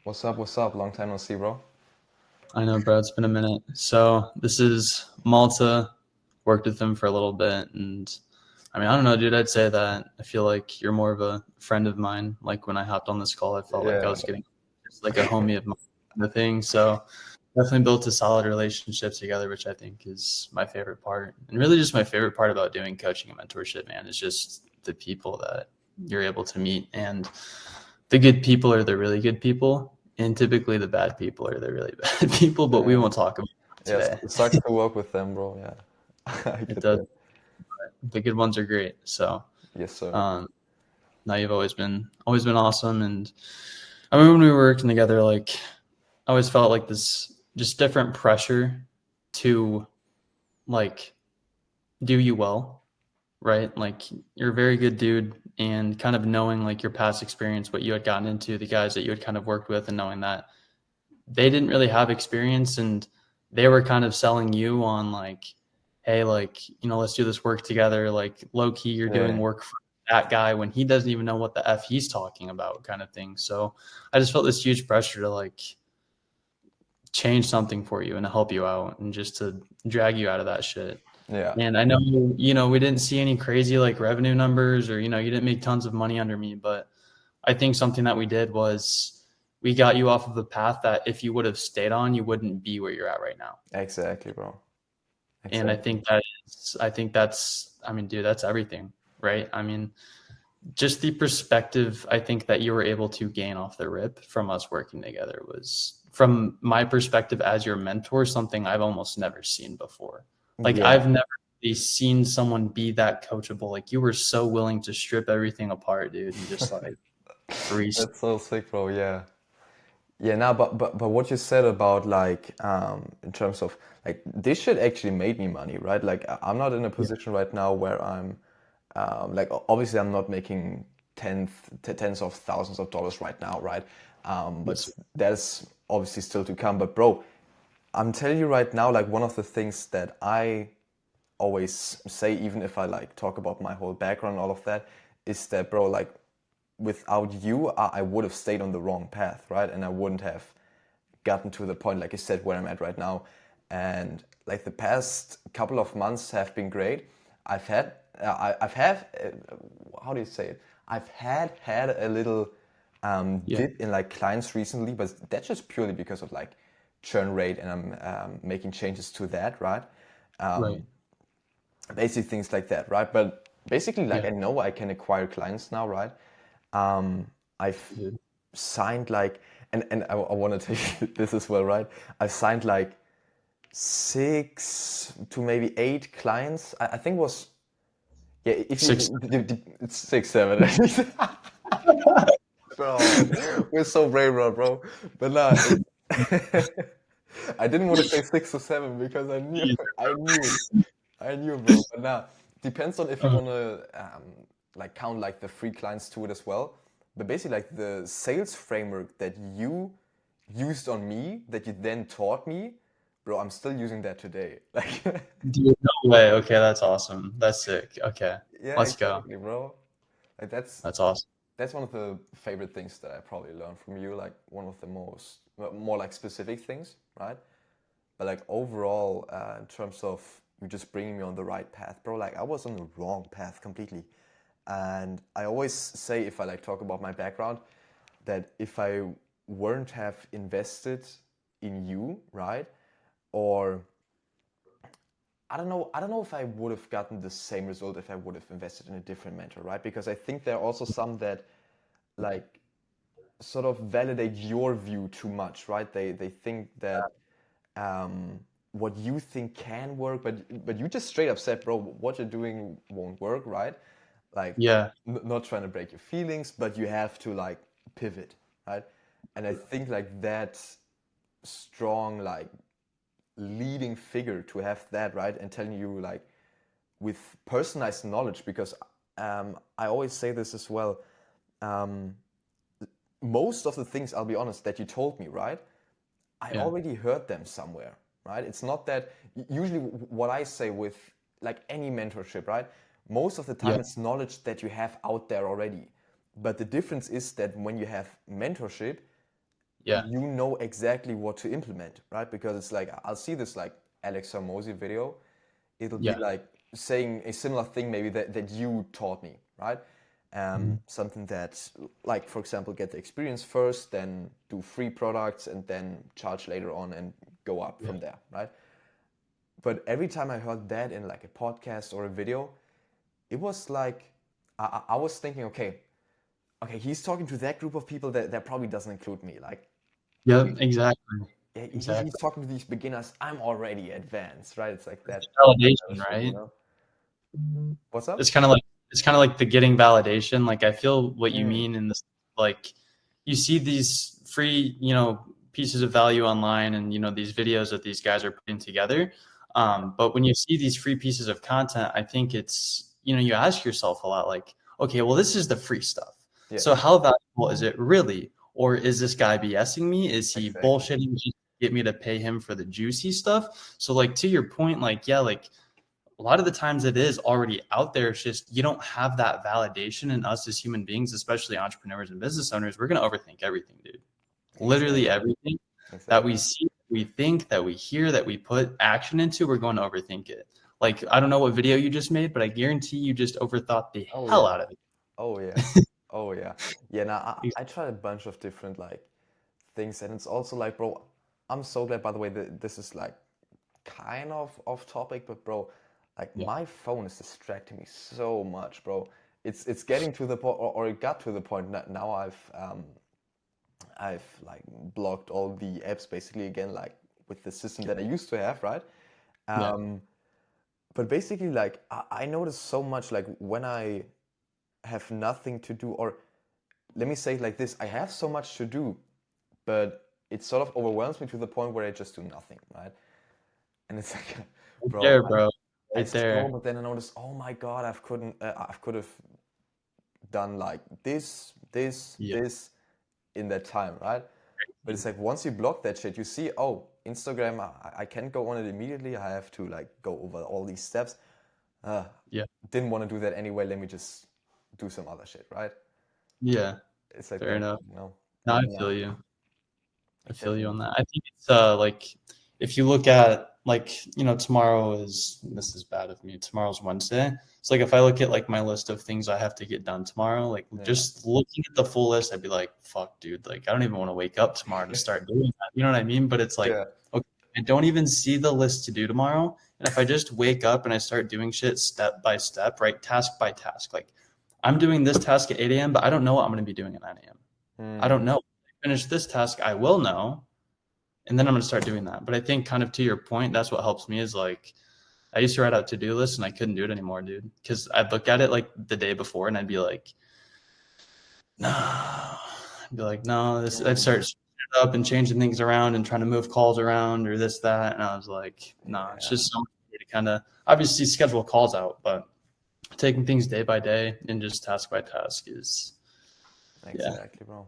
What's up? What's up? Long time no see, bro. I know, bro. It's been a minute. So this is Malta. Worked with him for a little bit, and I mean, I don't know, dude. I'd say that I feel like you're more of a friend of mine. Like when I hopped on this call, I felt like I Yeah, was getting just like a homie of mine, kind of thing. So definitely built a solid relationship together, which I think is my favorite part, and really just my favorite part about doing coaching and mentorship, man. Is just the people that you're able to meet, and the good people are the really good people, and typically the bad people are the really bad people. But we yeah, won't talk about it yeah. today. It sucks to work with them, bro. Yeah, I It get does. that. The good ones are great. So Yes, sir. um, now you've always been awesome. And I mean, when we were working together, like I always felt like this just different pressure to like do you well, right? Like you're a very good dude, and kind of knowing like your past experience, what you had gotten into, the guys that you had kind of worked with, and knowing that they didn't really have experience, and they were kind of selling you on like, hey, like, let's do this work together. Like low key, you're doing Yeah, work for that guy when he doesn't even know what the F he's talking about, kind of thing. So I just felt this huge pressure to like change something for you and to help you out and just to drag you out of that shit. yeah, And I know, we didn't see any crazy like revenue numbers, or, you didn't make tons of money under me, but I think something that we did was we got you off of a path that if you would have stayed on, you wouldn't be where you're at right now. exactly, bro. And Exactly. I think that's, I mean, dude, that's everything, right? I mean, just the perspective I think that you were able to gain off the rip from us working together was, from my perspective as your mentor, something I've almost never seen before. Like Yeah, I've never really seen someone be that coachable. Like you were so willing to strip everything apart, dude, and just like freestyle. that's so sick, bro. Yeah, yeah. Now, but what you said about like in terms of like this shit actually made me money, right? Like I'm not in a Yeah, position right now where I'm like obviously I'm not making tens of thousands of dollars right now, right? But yes, that's obviously still to come. But bro, I'm telling you right now, like one of the things that I always say, even if I like talk about my whole background and all of that, is that bro, like without you, I would have stayed on the wrong path, right? And I wouldn't have gotten to the point, like I said, where I'm at right now. And like the past couple of months have been great. I've had, I've had, how do you say it? I've had a little yeah, dip in like clients recently, but that's just purely because of like churn rate, and I'm making changes to that, right? right, Basic things like that, right? But basically, like yeah, I know I can acquire clients now, right? I've dude. signed like, and I want to tell you this as well, right? I've signed like 6 to maybe 8 clients. I think was, yeah. If Six. you, it's 6, 7. Bro, we're so brave, bro. But nah, I didn't want to say 6 or 7 because I knew, bro. But nah, depends on if you Uh, want to like count like the free clients to it as well. But basically, like the sales framework that you used on me, that you then taught me, bro, I'm still using that today. Like, dude, no way. Okay, that's awesome. That's sick. Okay, yeah, let's go. exactly, bro. Like That's awesome. that's one of the favorite things that I probably learned from you. Like one of the most more like specific things, right? But like overall, in terms of you just bringing me on the right path, bro, like I was on the wrong path completely. And I always say, if I like talk about my background, that if I weren't have invested in you, right? Or I don't know if I would have gotten the same result if I would have invested in a different mentor, right? Because I think there are also some that like sort of validate your view too much, right? They think that what you think can work, but you just straight up said, bro, what you're doing won't work, right? Like Yeah, not trying to break your feelings, but you have to like pivot, right? And I think like that strong like leading figure to have that, right, and telling you like with personalized knowledge, because I always say this as well. Um, Most of the things, I'll be honest, that you told me, right? I yeah, already heard them somewhere, right? It's not that usually what I say with like any mentorship, right? Most of the yeah, time it's knowledge that you have out there already. But the difference is that when you have mentorship, Yeah. you know exactly what to implement, right? Because it's like I'll see this like Alex Hormozy video. It'll be Yeah. like saying a similar thing maybe that you taught me, right? Mhm. Something that, like, for example, get the experience first, then do free products, and then charge later on and go up Yeah. from there, right? But every time I heard that in like a podcast or a video, it was like I was thinking, okay, he's talking to that group of people that probably doesn't include me. Like, Yep. Exactly. he's Exactly. talking to these beginners. I'm already advanced, right? It's like that kind of Validation, shit, you right? know? What's up? It's kind of like the getting validation. Like I feel what you Mm, mean in this, like you see these free, pieces of value online and these videos that these guys are putting together. But when you see these free pieces of content, I think it's, you ask yourself a lot like, okay, well, this is the free stuff. yeah, So how valuable is it really? Or is this guy BSing me? Is he exactly. bullshitting just to get me to pay him for the juicy stuff? So like to your point, like, yeah, like a lot of the times it is already out there. It's just you don't have that validation. And us as human beings, especially entrepreneurs and business owners, we're going to overthink everything, dude. Literally Exactly. everything that we Exactly. see, we think, that we hear, that we put action into, we're going to overthink it. Like, I don't know what video you just made, but I guarantee you just overthought the Oh hell yeah. out of Oh yeah. it. Oh yeah. Yeah, now I tried a bunch of different like things, and it's also like, bro, I'm so glad, by the way, that this is like kind of off topic, but bro, like Yeah. my phone is distracting me so much, bro. It's getting to the point, or it got to the point that now I've like blocked all the apps basically again, like with the system that I used to have, right? Yeah. Um, but basically, like I notice so much, like when I have nothing to do, or let me say it like this: I have so much to do, but it sort of overwhelms me to the point where I just do nothing, right? And it's like, Right bro, there, bro. I Right scroll, there. but then I notice, oh my God, I could have done like Yeah. this in that time, right? But it's like once you block that shit, you see, oh, Instagram, I can't go on it immediately. I have to like go over all these steps. Uh, Yeah. didn't want to do that anyway. Let me just do some other shit, right? Yeah. It's like Fair that, enough. you know? No, I And feel you. I feel you on definitely, that. I think it's like if you look at like tomorrow is this is bad of me. Tomorrow's Wednesday. It's like if I look at like my list of things I have to get done tomorrow, like yeah, just looking at the full list, I'd be like, "Fuck, dude! Like I don't even want to wake up tomorrow to start doing that." You know what I mean? But it's like, yeah, okay, I don't even see the list to do tomorrow, and if I just wake up and I start doing shit step by step, right, task by task, like I'm doing this task at 8 a.m., but I don't know what I'm going to be doing at 9 a.m. I mm, don't know. Finish this task, I will know, and then I'm going to start doing that. But I think kind of to your point, that's what helps me is like I used to write out to-do lists and I couldn't do it anymore, dude. Because I'd look at it like the day before and I'd be like, no. I'd be like, no, this I'd mm, start switching it up and changing things around and trying to move calls around or this, that. And I was like, no, it's yeah, just so much easier to kind of obviously schedule calls out, but taking things day by day and just task by task is yeah. exactly, bro.